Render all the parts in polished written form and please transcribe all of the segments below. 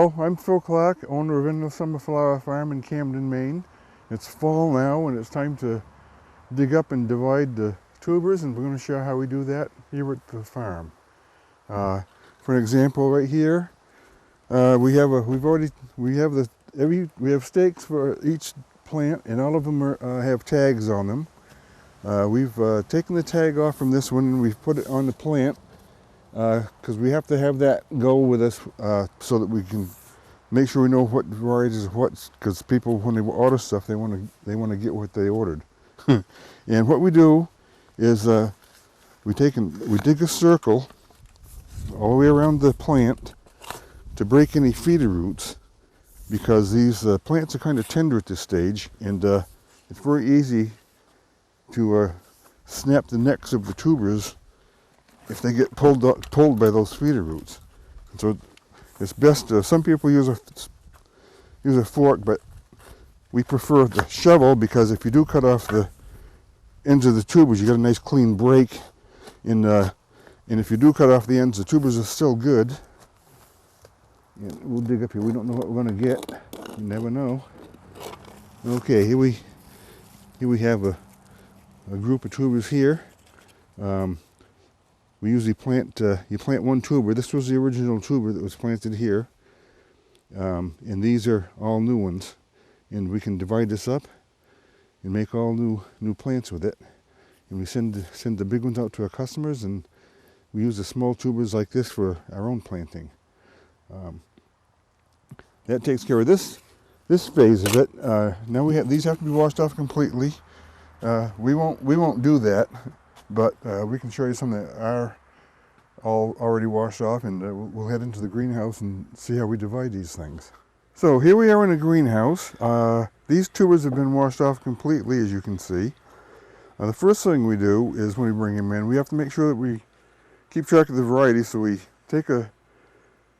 Hello, I'm Phil Clark, owner of Inner Summer Flower Farm in Camden, Maine. It's fall now and it's time to dig up and divide the tubers, and we're going to show how we do that here at the farm. For an example, right here, we have stakes for each plant, and all of them have tags on them. We've taken the tag off from this one and we've put it on the plant because we have to have that go with us so that we can make sure we know what varieties of what, because people, when they order stuff, they want to get what they ordered. And what we do is we dig a circle all the way around the plant to break any feeder roots, because these plants are kind of tender at this stage, and it's very easy to snap the necks of the tubers if they get pulled by those feeder roots. And so it's best. Some people use a fork, but we prefer the shovel, because if you do cut off the ends of the tubers, you get a nice clean break. And if you do cut off the ends, the tubers are still good. And we'll dig up here. We don't know what we're going to get. You never know. Okay, here we have a group of tubers here. We usually plant, you plant one tuber. This was the original tuber that was planted here. And these are all new ones. And we can divide this up and make all new plants with it. And we send the big ones out to our customers, and we use the small tubers like this for our own planting. That takes care of this phase of it. Now these have to be washed off completely. We won't do that, but we can show you some that are all already washed off, and we'll head into the greenhouse and see how we divide these things. So here we are in the greenhouse. These tubers have been washed off completely, as you can see. The first thing we do is, when we bring them in, we have to make sure that we keep track of the variety. So we take one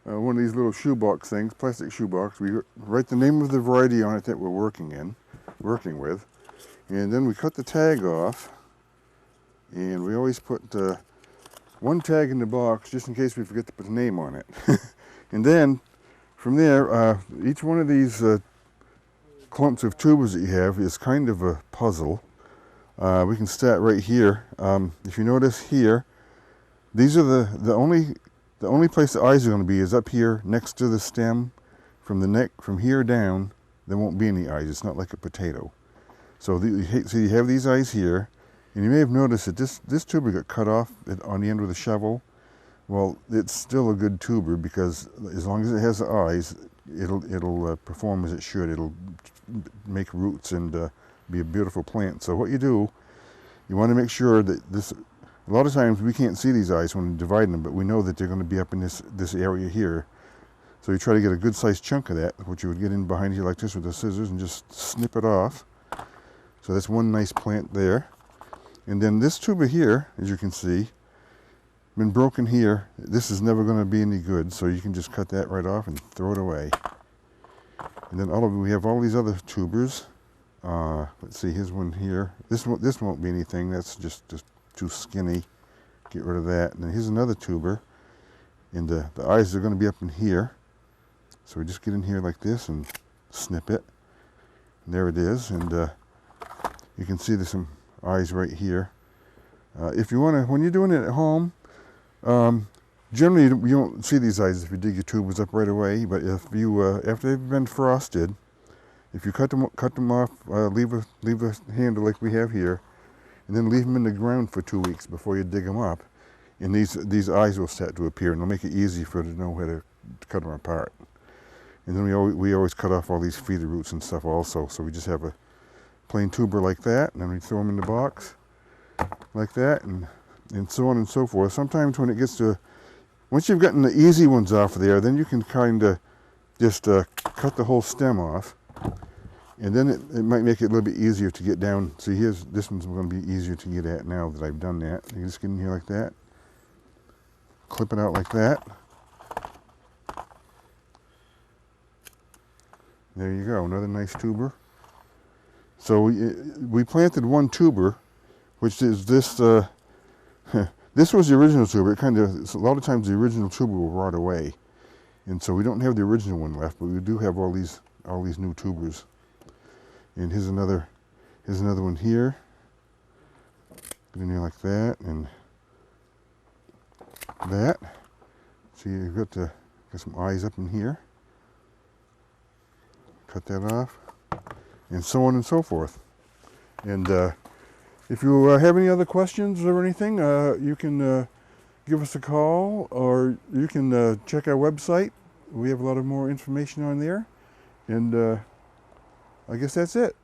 of these little shoebox things, plastic shoebox. We write the name of the variety on it that we're working with, and then we cut the tag off. And we always put one tag in the box just in case we forget to put the name on it. And then from there, each one of these clumps of tubers that you have is kind of a puzzle. We can start right here. If you notice here, these are the only place the eyes are going to be is up here next to the stem. From the neck, from here down, there won't be any eyes. It's not like a potato. So you have these eyes here. And you may have noticed that this tuber got cut off on the end with a shovel. Well, it's still a good tuber, because as long as it has the eyes, it'll perform as it should. It'll make roots and be a beautiful plant. So what you do, you want to make sure that a lot of times we can't see these eyes when dividing them, but we know that they're going to be up in this area here. So you try to get a good sized chunk of that, which you would get in behind here like this with the scissors and just snip it off. So that's one nice plant there. And then this tuber here, as you can see, been broken here. This is never going to be any good, so you can just cut that right off and throw it away. And then we have all these other tubers. Let's see, here's one here. This won't be anything. That's just too skinny. Get rid of that. And then here's another tuber, and the eyes are going to be up in here. So we just get in here like this and snip it. And there it is. And you can see there's some eyes right here. If you want to, when you're doing it at home, generally you don't see these eyes if you dig your tubers up right away. But if you, after they've been frosted, if you cut them off, leave a handle like we have here, and then leave them in the ground for 2 weeks before you dig them up, and these eyes will start to appear, and it'll make it easy for you to know how to cut them apart. And then we always cut off all these feeder roots and stuff also. So we just have a plain tuber like that, and then we throw them in the box like that, and so on and so forth. Sometimes when it gets to, once you've gotten the easy ones off of there, then you can kind of just cut the whole stem off, and then it might make it a little bit easier to get down. See, this one's going to be easier to get at now that I've done that. You just get in here like that, clip it out like that. There you go, another nice tuber. So we planted one tuber, which is this. This was the original tuber. A lot of times the original tuber will rot away, And so we don't have the original one left, but we do have all these new tubers. And here's another one here. Get in there like that and that. See, you've got some eyes up in here. Cut that off, and so on and so forth. And if you have any other questions or anything, you can give us a call, or you can check our website. We have a lot of more information on there. And I guess that's it.